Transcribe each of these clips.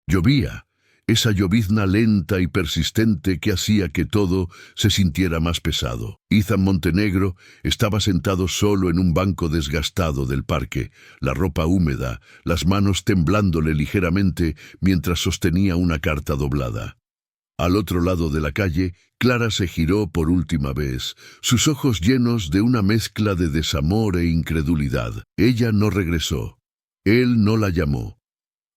Llovía, esa llovizna lenta y persistente que hacía que todo se sintiera más pesado. Ethan Montenegro estaba sentado solo en un banco desgastado del parque, la ropa húmeda, las manos temblándole ligeramente mientras sostenía una carta doblada. Al otro lado de la calle, Clara se giró por última vez, sus ojos llenos de una mezcla de desamor e incredulidad. Ella no regresó. Él no la llamó.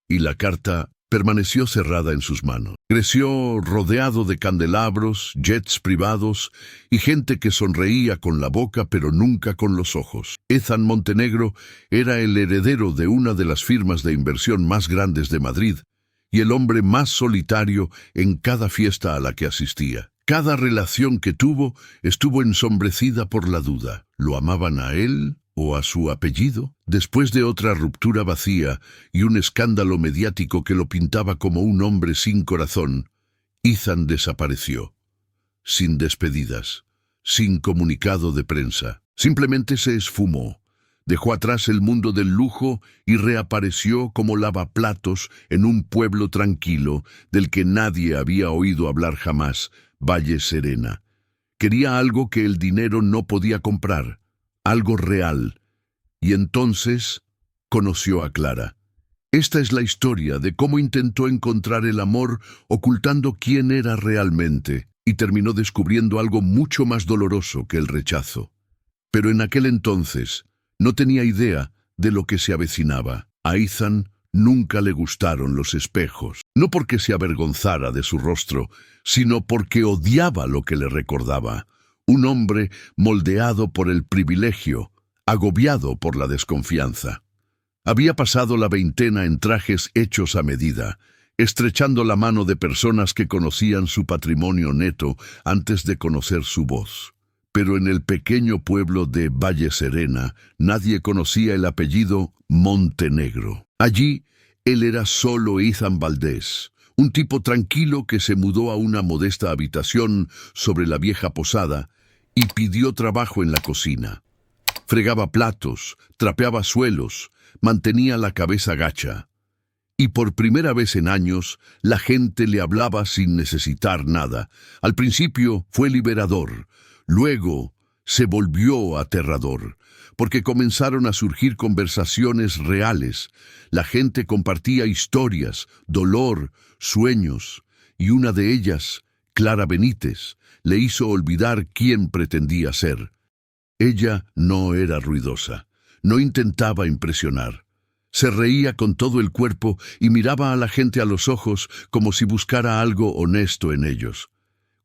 Y la carta permaneció cerrada en sus manos. Creció rodeado de candelabros, jets privados y gente que sonreía con la boca pero nunca con los ojos. Ethan Montenegro era el heredero de una de las firmas de inversión más grandes de Madrid y el hombre más solitario en cada fiesta a la que asistía. Cada relación que tuvo estuvo ensombrecida por la duda. ¿Lo amaban a él o a su apellido? Después de otra ruptura vacía y un escándalo mediático que lo pintaba como un hombre sin corazón, Ethan desapareció. Sin despedidas, sin comunicado de prensa. Simplemente se esfumó. Dejó atrás el mundo del lujo y reapareció como lavaplatos en un pueblo tranquilo del que nadie había oído hablar jamás, Valle Serena. Quería algo que el dinero no podía comprar, algo real. Y entonces conoció a Clara. Esta es la historia de cómo intentó encontrar el amor ocultando quién era realmente y terminó descubriendo algo mucho más doloroso que el rechazo. Pero en aquel entonces no tenía idea de lo que se avecinaba. A Ethan nunca le gustaron los espejos, no porque se avergonzara de su rostro, sino porque odiaba lo que le recordaba. Un hombre moldeado por el privilegio, agobiado por la desconfianza. Había pasado la veintena en trajes hechos a medida, estrechando la mano de personas que conocían su patrimonio neto antes de conocer su voz. Pero en el pequeño pueblo de Valle Serena nadie conocía el apellido Montenegro. Allí, él era solo Ethan Valdés, un tipo tranquilo que se mudó a una modesta habitación sobre la vieja posada y pidió trabajo en la cocina. Fregaba platos, trapeaba suelos, mantenía la cabeza gacha. Y por primera vez en años, la gente le hablaba sin necesitar nada. Al principio fue liberador. Luego se volvió aterrador, porque comenzaron a surgir conversaciones reales. La gente compartía historias, dolor, sueños, y una de ellas, Clara Benítez, le hizo olvidar quién pretendía ser. Ella no era ruidosa, no intentaba impresionar. Se reía con todo el cuerpo y miraba a la gente a los ojos como si buscara algo honesto en ellos.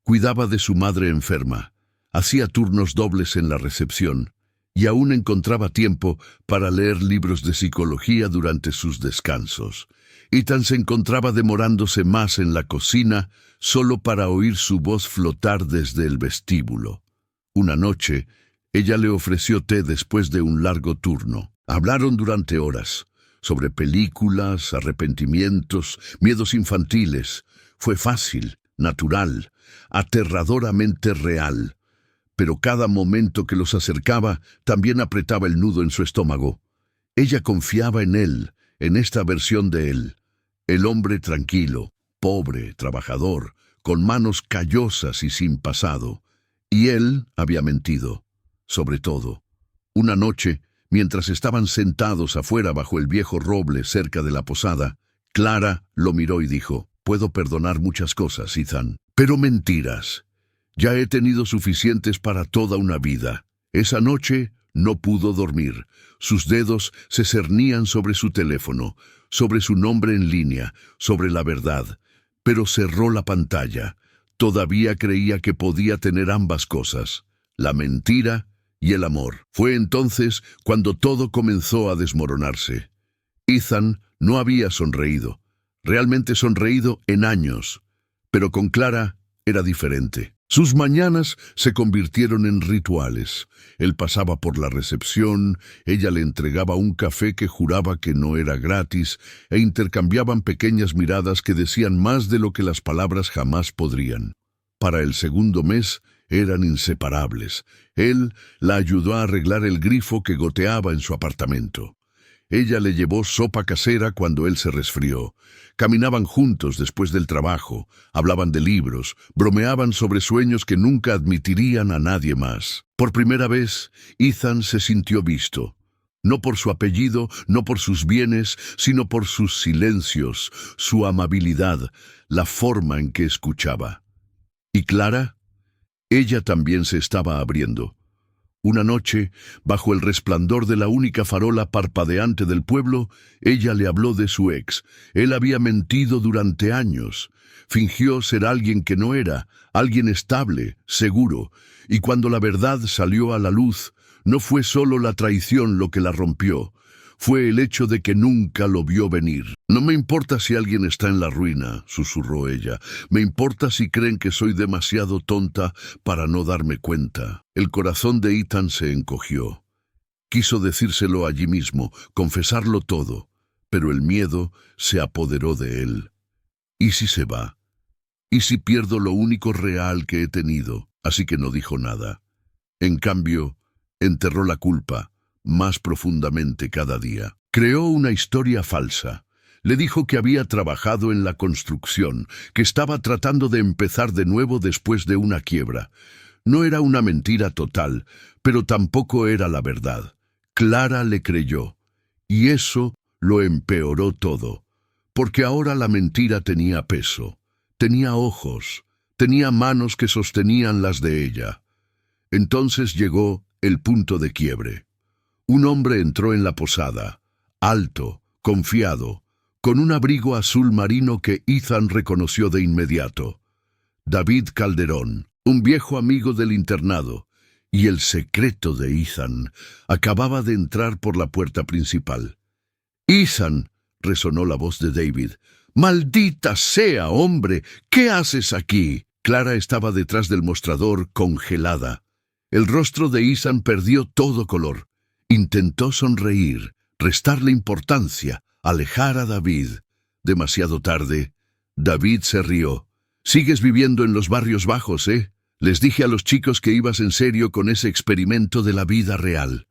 Cuidaba de su madre enferma. Hacía turnos dobles en la recepción y aún encontraba tiempo para leer libros de psicología durante sus descansos. Ethan se encontraba demorándose más en la cocina solo para oír su voz flotar desde el vestíbulo. Una noche, ella le ofreció té después de un largo turno. Hablaron durante horas, sobre películas, arrepentimientos, miedos infantiles. Fue fácil, natural, aterradoramente real. Pero cada momento que los acercaba también apretaba el nudo en su estómago. Ella confiaba en él, en esta versión de él. El hombre tranquilo, pobre, trabajador, con manos callosas y sin pasado. Y él había mentido, sobre todo. Una noche, mientras estaban sentados afuera bajo el viejo roble cerca de la posada, Clara lo miró y dijo: «Puedo perdonar muchas cosas, Ethan, pero mentiras. Ya he tenido suficientes para toda una vida». Esa noche no pudo dormir. Sus dedos se cernían sobre su teléfono, sobre su nombre en línea, sobre la verdad. Pero cerró la pantalla. Todavía creía que podía tener ambas cosas, la mentira y el amor. Fue entonces cuando todo comenzó a desmoronarse. Ethan no había sonreído, realmente sonreído en años, pero con Clara era diferente. Sus mañanas se convirtieron en rituales. Él pasaba por la recepción, ella le entregaba un café que juraba que no era gratis, e intercambiaban pequeñas miradas que decían más de lo que las palabras jamás podrían. Para el segundo mes eran inseparables. Él la ayudó a arreglar el grifo que goteaba en su apartamento. Ella le llevó sopa casera cuando él se resfrió. Caminaban juntos después del trabajo, hablaban de libros, bromeaban sobre sueños que nunca admitirían a nadie más. Por primera vez, Ethan se sintió visto. No por su apellido, no por sus bienes, sino por sus silencios, su amabilidad, la forma en que escuchaba. ¿Y Clara? Ella también se estaba abriendo. Una noche, bajo el resplandor de la única farola parpadeante del pueblo, ella le habló de su ex. Él había mentido durante años. Fingió ser alguien que no era, alguien estable, seguro. Y cuando la verdad salió a la luz, no fue solo la traición lo que la rompió. Fue el hecho de que nunca lo vio venir. «No me importa si alguien está en la ruina», susurró ella. «Me importa si creen que soy demasiado tonta para no darme cuenta». El corazón de Ethan se encogió. Quiso decírselo allí mismo, confesarlo todo, pero el miedo se apoderó de él. ¿Y si se va? ¿Y si pierdo lo único real que he tenido? Así que no dijo nada. En cambio, enterró la culpa más profundamente cada día. Creó una historia falsa. Le dijo que había trabajado en la construcción, que estaba tratando de empezar de nuevo después de una quiebra. No era una mentira total, pero tampoco era la verdad. Clara le creyó, y eso lo empeoró todo, porque ahora la mentira tenía peso, tenía ojos, tenía manos que sostenían las de ella. Entonces llegó el punto de quiebre. Un hombre entró en la posada, alto, confiado, con un abrigo azul marino que Ethan reconoció de inmediato. David Calderón, un viejo amigo del internado, y el secreto de Ethan, acababa de entrar por la puerta principal. «Ethan», resonó la voz de David. «¡Maldita sea, hombre! ¿Qué haces aquí?» Clara estaba detrás del mostrador, congelada. El rostro de Ethan perdió todo color. Intentó sonreír, restarle importancia, alejar a David. Demasiado tarde, David se rió. «Sigues viviendo en los barrios bajos, ¿eh? Les dije a los chicos que ibas en serio con ese experimento de la vida real».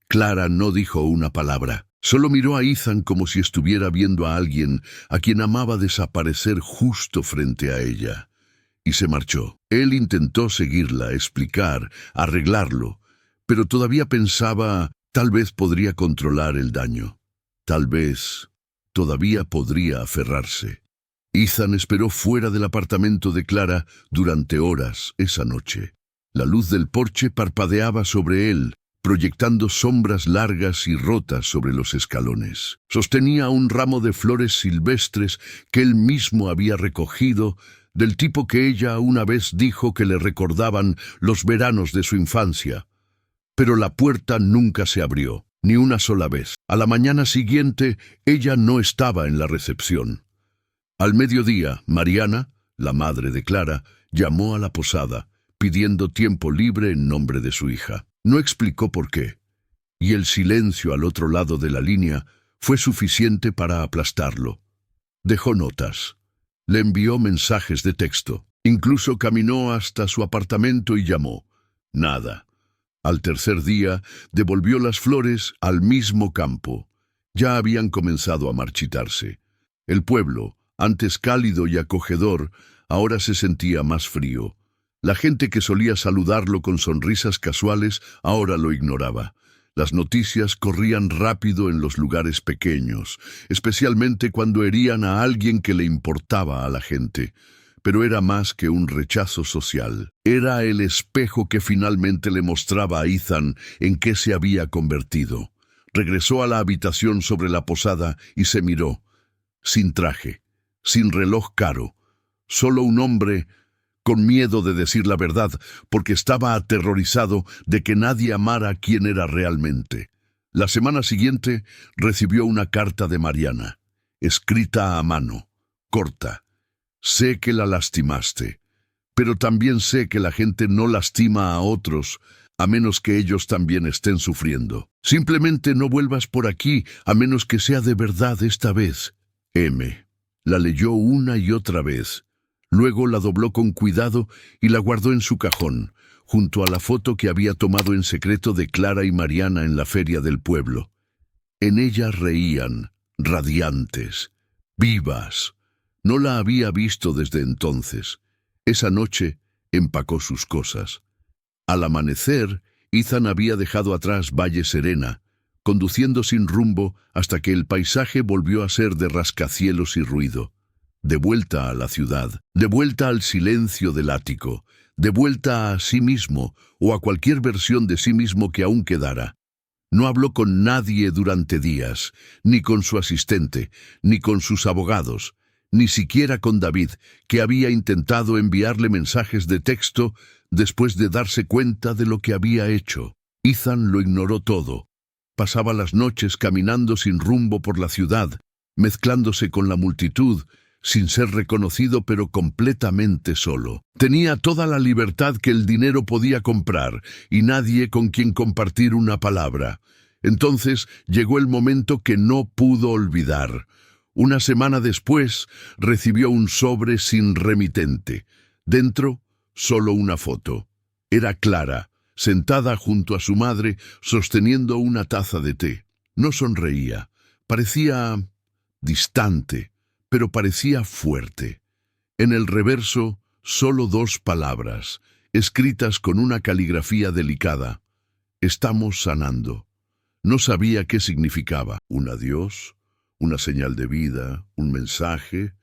Clara no dijo una palabra. Solo miró a Ethan como si estuviera viendo a alguien a quien amaba desaparecer justo frente a ella. Y se marchó. Él intentó seguirla, explicar, arreglarlo, pero todavía pensaba, tal vez podría controlar el daño. Tal vez todavía podría aferrarse. Ethan esperó fuera del apartamento de Clara durante horas esa noche. La luz del porche parpadeaba sobre él, proyectando sombras largas y rotas sobre los escalones. Sostenía un ramo de flores silvestres que él mismo había recogido, del tipo que ella una vez dijo que le recordaban los veranos de su infancia. Pero la puerta nunca se abrió, ni una sola vez. A la mañana siguiente, ella no estaba en la recepción. Al mediodía, Mariana, la madre de Clara, llamó a la posada, pidiendo tiempo libre en nombre de su hija. No explicó por qué, y el silencio al otro lado de la línea fue suficiente para aplastarlo. Dejó notas, le envió mensajes de texto, incluso caminó hasta su apartamento y llamó. Nada. Al tercer día, devolvió las flores al mismo campo. Ya habían comenzado a marchitarse. El pueblo, antes cálido y acogedor, ahora se sentía más frío. La gente que solía saludarlo con sonrisas casuales ahora lo ignoraba. Las noticias corrían rápido en los lugares pequeños, especialmente cuando herían a alguien que le importaba a la gente. Pero era más que un rechazo social. Era el espejo que finalmente le mostraba a Ethan en qué se había convertido. Regresó a la habitación sobre la posada y se miró. Sin traje, sin reloj caro, solo un hombre con miedo de decir la verdad, porque estaba aterrorizado de que nadie amara quién era realmente. La semana siguiente recibió una carta de Mariana, escrita a mano, corta. «Sé que la lastimaste, pero también sé que la gente no lastima a otros, a menos que ellos también estén sufriendo. Simplemente no vuelvas por aquí, a menos que sea de verdad esta vez. M». La leyó una y otra vez. Luego la dobló con cuidado y la guardó en su cajón, junto a la foto que había tomado en secreto de Clara y Mariana en la feria del pueblo. En ella reían, radiantes, vivas. No la había visto desde entonces. Esa noche empacó sus cosas. Al amanecer, Ethan había dejado atrás Valle Serena, conduciendo sin rumbo hasta que el paisaje volvió a ser de rascacielos y ruido. De vuelta a la ciudad, de vuelta al silencio del ático, de vuelta a sí mismo o a cualquier versión de sí mismo que aún quedara. No habló con nadie durante días, ni con su asistente, ni con sus abogados, ni siquiera con David, que había intentado enviarle mensajes de texto después de darse cuenta de lo que había hecho. Ethan lo ignoró todo. Pasaba las noches caminando sin rumbo por la ciudad, mezclándose con la multitud, sin ser reconocido pero completamente solo. Tenía toda la libertad que el dinero podía comprar y nadie con quien compartir una palabra. Entonces llegó el momento que no pudo olvidar. Una semana después recibió un sobre sin remitente. Dentro, solo una foto. Era Clara, sentada junto a su madre, sosteniendo una taza de té. No sonreía. Parecía distante, pero parecía fuerte. En el reverso, solo 2 palabras, escritas con una caligrafía delicada. Estamos sanando. No sabía qué significaba. Un adiós, una señal de vida, un mensaje.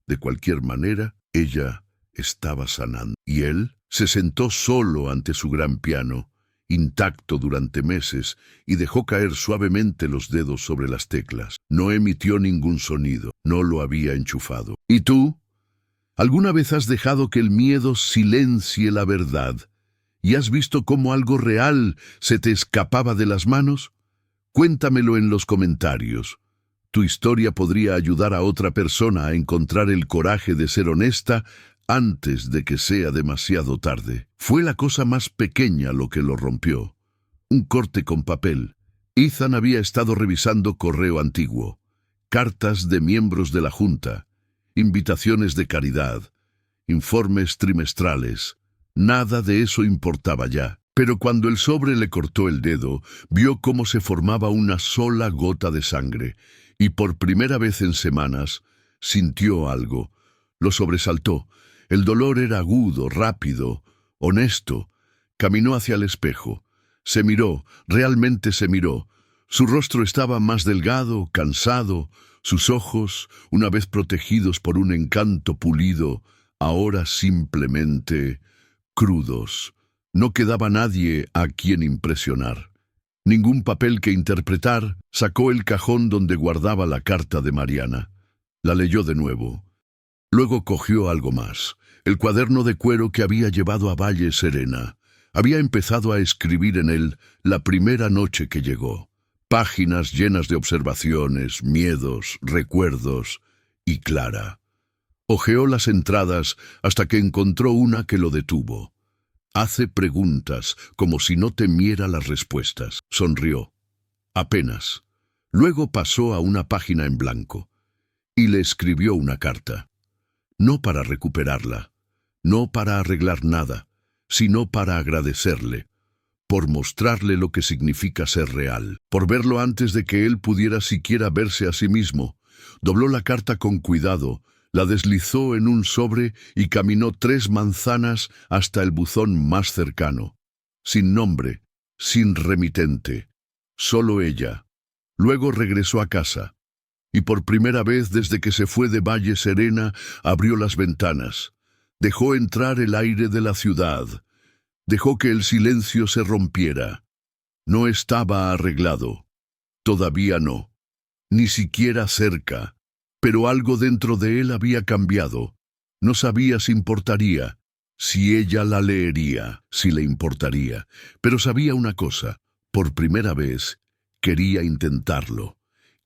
De cualquier manera, ella estaba sanando. Y él se sentó solo ante su gran piano, intacto durante meses, y dejó caer suavemente los dedos sobre las teclas. No emitió ningún sonido, no lo había enchufado. ¿Y tú? ¿Alguna vez has dejado que el miedo silencie la verdad y has visto cómo algo real se te escapaba de las manos? Cuéntamelo en los comentarios. Tu historia podría ayudar a otra persona a encontrar el coraje de ser honesta antes de que sea demasiado tarde. Fue la cosa más pequeña lo que lo rompió. Un corte con papel. Ethan había estado revisando correo antiguo, cartas de miembros de la Junta, invitaciones de caridad, informes trimestrales. Nada de eso importaba ya. Pero cuando el sobre le cortó el dedo, vio cómo se formaba una sola gota de sangre, y por primera vez en semanas sintió algo. Lo sobresaltó. El dolor era agudo, rápido, honesto. Caminó hacia el espejo. Se miró, realmente se miró. Su rostro estaba más delgado, cansado. Sus ojos, una vez protegidos por un encanto pulido, ahora simplemente crudos. No quedaba nadie a quien impresionar. Ningún papel que interpretar. Sacó el cajón donde guardaba la carta de Mariana. La leyó de nuevo. Luego cogió algo más, el cuaderno de cuero que había llevado a Valle Serena. Había empezado a escribir en él la primera noche que llegó. Páginas llenas de observaciones, miedos, recuerdos y Clara. Hojeó las entradas hasta que encontró una que lo detuvo. Hace preguntas como si no temiera las respuestas. Sonrió. Apenas. Luego pasó a una página en blanco y le escribió una carta. No para recuperarla, no para arreglar nada, sino para agradecerle, por mostrarle lo que significa ser real, por verlo antes de que él pudiera siquiera verse a sí mismo. Dobló la carta con cuidado, la deslizó en un sobre y caminó 3 manzanas hasta el buzón más cercano. Sin nombre, sin remitente, solo ella. Luego regresó a casa. Y por primera vez desde que se fue de Valle Serena, abrió las ventanas. Dejó entrar el aire de la ciudad. Dejó que el silencio se rompiera. No estaba arreglado. Todavía no. Ni siquiera cerca. Pero algo dentro de él había cambiado. No sabía si importaría, si ella la leería, si le importaría. Pero sabía una cosa. Por primera vez, quería intentarlo.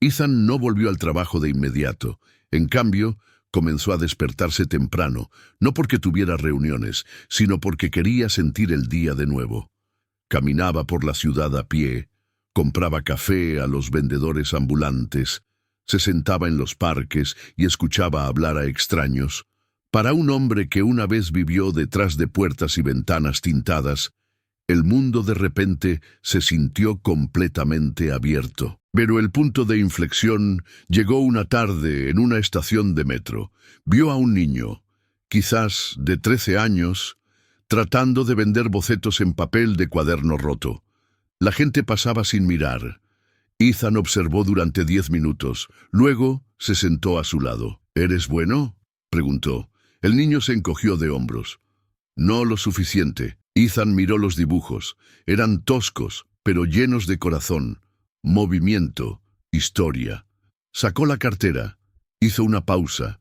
Ethan no volvió al trabajo de inmediato. En cambio, comenzó a despertarse temprano, no porque tuviera reuniones, sino porque quería sentir el día de nuevo. Caminaba por la ciudad a pie, compraba café a los vendedores ambulantes, se sentaba en los parques y escuchaba hablar a extraños. Para un hombre que una vez vivió detrás de puertas y ventanas tintadas, el mundo de repente se sintió completamente abierto. Pero el punto de inflexión llegó una tarde en una estación de metro. Vio a un niño, quizás de 13 años, tratando de vender bocetos en papel de cuaderno roto. La gente pasaba sin mirar. Ethan observó durante 10 minutos. Luego se sentó a su lado. ¿Eres bueno?, preguntó. El niño se encogió de hombros. No lo suficiente. Ethan miró los dibujos. Eran toscos, pero llenos de corazón, movimiento, historia. Sacó la cartera, hizo una pausa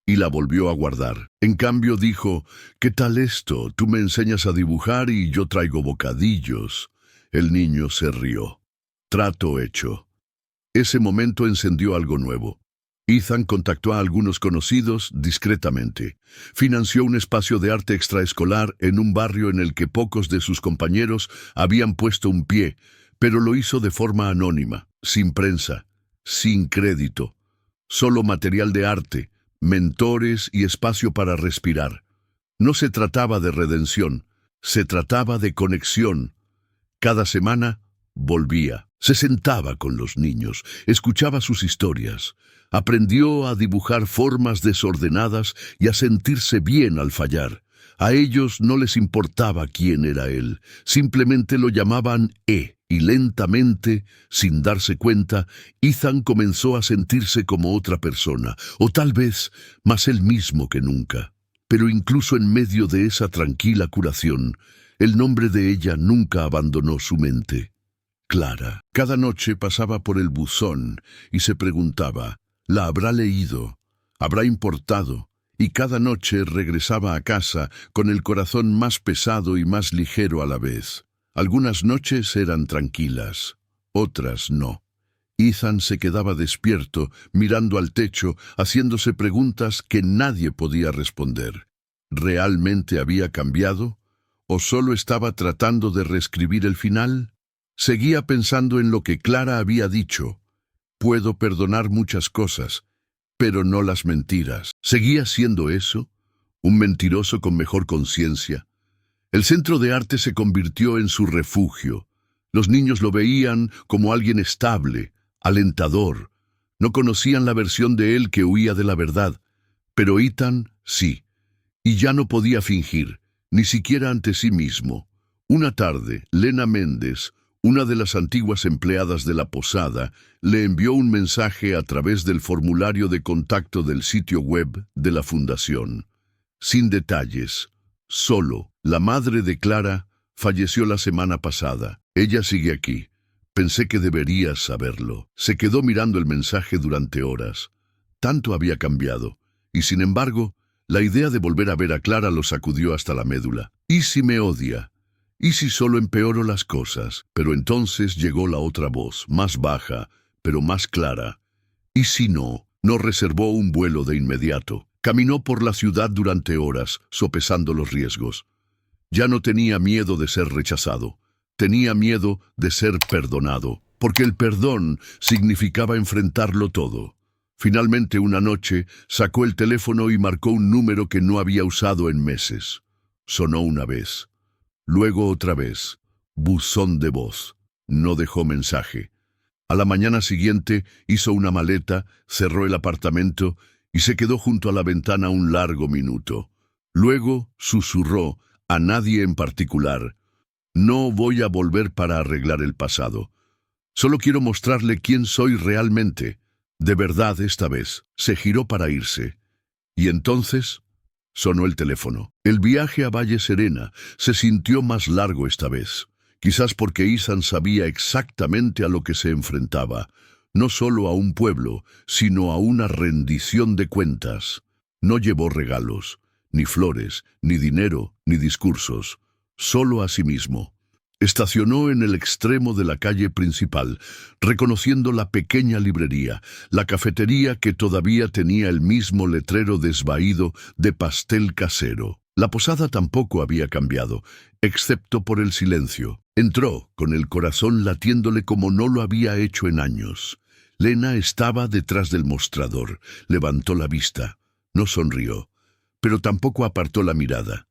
y la volvió a guardar. En cambio dijo: «¿Qué tal esto? Tú me enseñas a dibujar y yo traigo bocadillos». El niño se rió. Trato hecho. Ese momento encendió algo nuevo. Ethan contactó a algunos conocidos discretamente. Financió un espacio de arte extraescolar en un barrio en el que pocos de sus compañeros habían puesto un pie, pero lo hizo de forma anónima, sin prensa, sin crédito. Solo material de arte, mentores y espacio para respirar. No se trataba de redención, se trataba de conexión. Cada semana volvía, se sentaba con los niños, escuchaba sus historias. Aprendió a dibujar formas desordenadas y a sentirse bien al fallar. A ellos no les importaba quién era él, simplemente lo llamaban E. Y lentamente, sin darse cuenta, Ethan comenzó a sentirse como otra persona, o tal vez más él mismo que nunca. Pero incluso en medio de esa tranquila curación, el nombre de ella nunca abandonó su mente. Clara. Cada noche pasaba por el buzón y se preguntaba: ¿la habrá leído? ¿Habrá importado? Y cada noche regresaba a casa con el corazón más pesado y más ligero a la vez. Algunas noches eran tranquilas, otras no. Ethan se quedaba despierto, mirando al techo, haciéndose preguntas que nadie podía responder. ¿Realmente había cambiado? ¿O solo estaba tratando de reescribir el final? Seguía pensando en lo que Clara había dicho: «Puedo perdonar muchas cosas, pero no las mentiras». ¿Seguía siendo eso? ¿Un mentiroso con mejor conciencia? El centro de arte se convirtió en su refugio. Los niños lo veían como alguien estable, alentador. No conocían la versión de él que huía de la verdad, pero Ethan sí. Y ya no podía fingir, ni siquiera ante sí mismo. Una tarde, Lena Méndez, una de las antiguas empleadas de la posada, le envió un mensaje a través del formulario de contacto del sitio web de la fundación. Sin detalles, solo: «La madre de Clara falleció la semana pasada. Ella sigue aquí. Pensé que deberías saberlo». Se quedó mirando el mensaje durante horas. Tanto había cambiado, y sin embargo, la idea de volver a ver a Clara lo sacudió hasta la médula. ¿Y si me odia? ¿Y si solo empeoro las cosas? Pero entonces llegó la otra voz, más baja, pero más clara. ¿Y si no? No reservó un vuelo de inmediato. Caminó por la ciudad durante horas, sopesando los riesgos. Ya no tenía miedo de ser rechazado. Tenía miedo de ser perdonado, porque el perdón significaba enfrentarlo todo. Finalmente, una noche, sacó el teléfono y marcó un número que no había usado en meses. Sonó una vez. Luego otra vez. Buzón de voz. No dejó mensaje. A la mañana siguiente hizo una maleta, cerró el apartamento y se quedó junto a la ventana un largo minuto. Luego susurró, a nadie en particular: «No voy a volver para arreglar el pasado. Solo quiero mostrarle quién soy realmente. De verdad esta vez». Se giró para irse. Y entonces sonó el teléfono. El viaje a Valle Serena se sintió más largo esta vez. Quizás porque Ethan sabía exactamente a lo que se enfrentaba. No solo a un pueblo, sino a una rendición de cuentas. No llevó regalos, ni flores, ni dinero, ni discursos. Solo a sí mismo. Estacionó en el extremo de la calle principal, reconociendo la pequeña librería, la cafetería que todavía tenía el mismo letrero desvaído de pastel casero. La posada tampoco había cambiado, excepto por el silencio. Entró, con el corazón latiéndole como no lo había hecho en años. Lena estaba detrás del mostrador. Levantó la vista. No sonrió, pero tampoco apartó la mirada.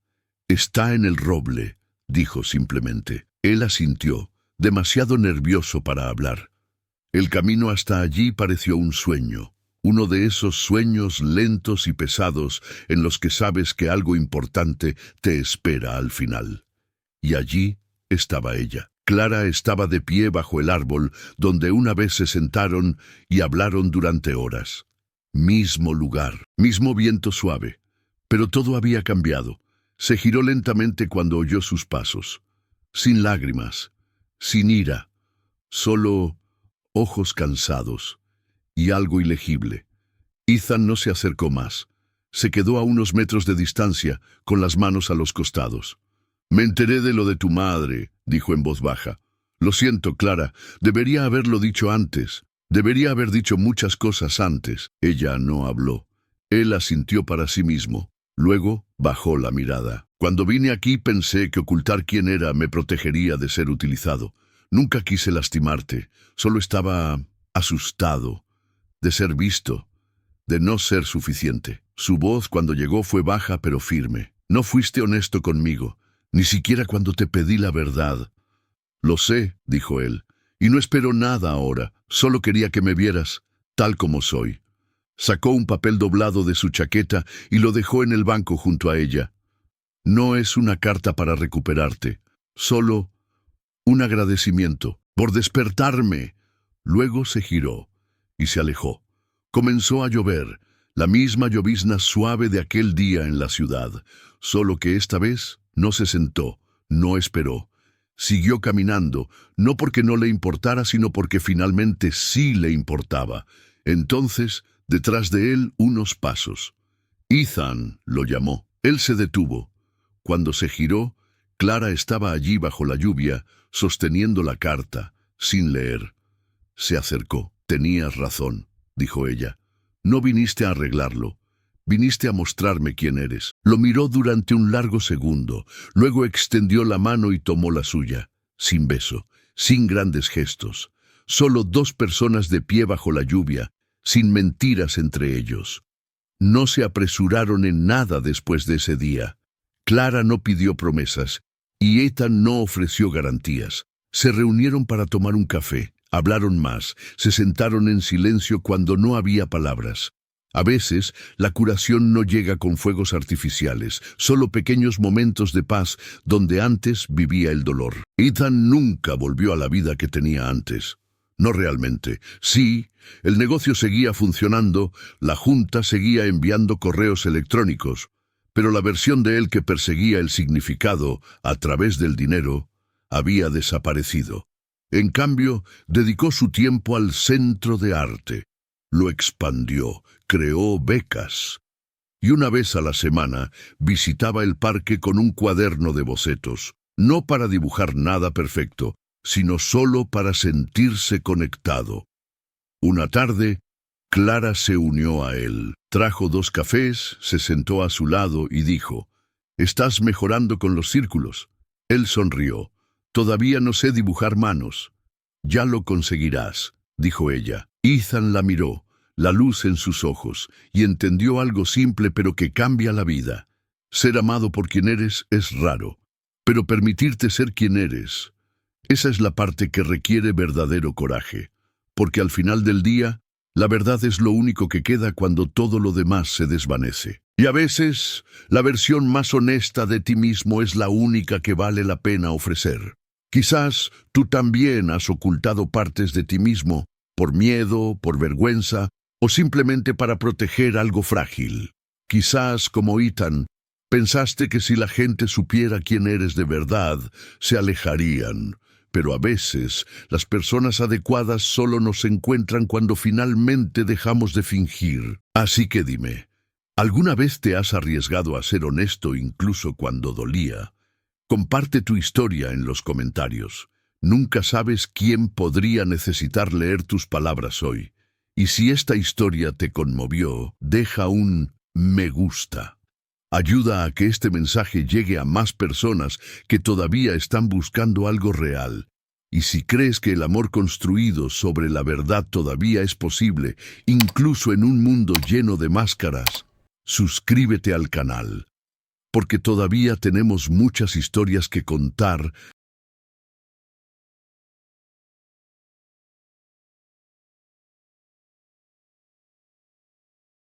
«Está en el roble», dijo simplemente. Él asintió, demasiado nervioso para hablar. El camino hasta allí pareció un sueño, uno de esos sueños lentos y pesados en los que sabes que algo importante te espera al final. Y allí estaba ella. Clara estaba de pie bajo el árbol donde una vez se sentaron y hablaron durante horas. Mismo lugar, mismo viento suave, pero todo había cambiado. Se giró lentamente cuando oyó sus pasos. Sin lágrimas, sin ira, solo ojos cansados y algo ilegible. Ethan no se acercó más. Se quedó a unos metros de distancia, con las manos a los costados. «Me enteré de lo de tu madre», dijo en voz baja. «Lo siento, Clara. Debería haberlo dicho antes. Debería haber dicho muchas cosas antes». Ella no habló. Él asintió para sí mismo. Luego bajó la mirada. «Cuando vine aquí pensé que ocultar quién era me protegería de ser utilizado. Nunca quise lastimarte. Solo estaba asustado de ser visto, de no ser suficiente». Su voz cuando llegó fue baja pero firme. «No fuiste honesto conmigo, ni siquiera cuando te pedí la verdad». «Lo sé», dijo él, «y no espero nada ahora. Solo quería que me vieras tal como soy». Sacó un papel doblado de su chaqueta y lo dejó en el banco junto a ella. «No es una carta para recuperarte, solo un agradecimiento por despertarme». Luego se giró y se alejó. Comenzó a llover, la misma llovizna suave de aquel día en la ciudad, solo que esta vez no se sentó, no esperó. Siguió caminando, no porque no le importara, sino porque finalmente sí le importaba. Entonces, detrás de él, unos pasos. «Ethan», lo llamó. Él se detuvo. Cuando se giró, Clara estaba allí bajo la lluvia, sosteniendo la carta, sin leer. Se acercó. «Tenías razón», dijo ella. «No viniste a arreglarlo. Viniste a mostrarme quién eres». Lo miró durante un largo segundo, luego extendió la mano y tomó la suya, sin beso, sin grandes gestos. Solo dos personas de pie bajo la lluvia, sin mentiras entre ellos. No se apresuraron en nada después de ese día. Clara no pidió promesas, y Ethan no ofreció garantías. Se reunieron para tomar un café, hablaron más, se sentaron en silencio cuando no había palabras. A veces, la curación no llega con fuegos artificiales, solo pequeños momentos de paz donde antes vivía el dolor. Ethan nunca volvió a la vida que tenía antes. No realmente. Sí, el negocio seguía funcionando, la junta seguía enviando correos electrónicos, pero la versión de él que perseguía el significado a través del dinero había desaparecido. En cambio, dedicó su tiempo al centro de arte. Lo expandió, creó becas. Y una vez a la semana visitaba el parque con un cuaderno de bocetos, no para dibujar nada perfecto, sino solo para sentirse conectado. Una tarde, Clara se unió a él. Trajo 2 cafés, se sentó a su lado y dijo: «¿Estás mejorando con los círculos?». Él sonrió. «Todavía no sé dibujar manos». «Ya lo conseguirás», dijo ella. Ethan la miró, la luz en sus ojos, y entendió algo simple pero que cambia la vida. Ser amado por quien eres es raro, pero permitirte ser quien eres, esa es la parte que requiere verdadero coraje, porque al final del día, la verdad es lo único que queda cuando todo lo demás se desvanece. Y a veces, la versión más honesta de ti mismo es la única que vale la pena ofrecer. Quizás tú también has ocultado partes de ti mismo, por miedo, por vergüenza, o simplemente para proteger algo frágil. Quizás, como Ethan, pensaste que si la gente supiera quién eres de verdad, se alejarían. Pero a veces, las personas adecuadas solo nos encuentran cuando finalmente dejamos de fingir. Así que dime, ¿alguna vez te has arriesgado a ser honesto incluso cuando dolía? Comparte tu historia en los comentarios. Nunca sabes quién podría necesitar leer tus palabras hoy. Y si esta historia te conmovió, deja un me gusta. Ayuda a que este mensaje llegue a más personas que todavía están buscando algo real. Y si crees que el amor construido sobre la verdad todavía es posible, incluso en un mundo lleno de máscaras, suscríbete al canal. Porque todavía tenemos muchas historias que contar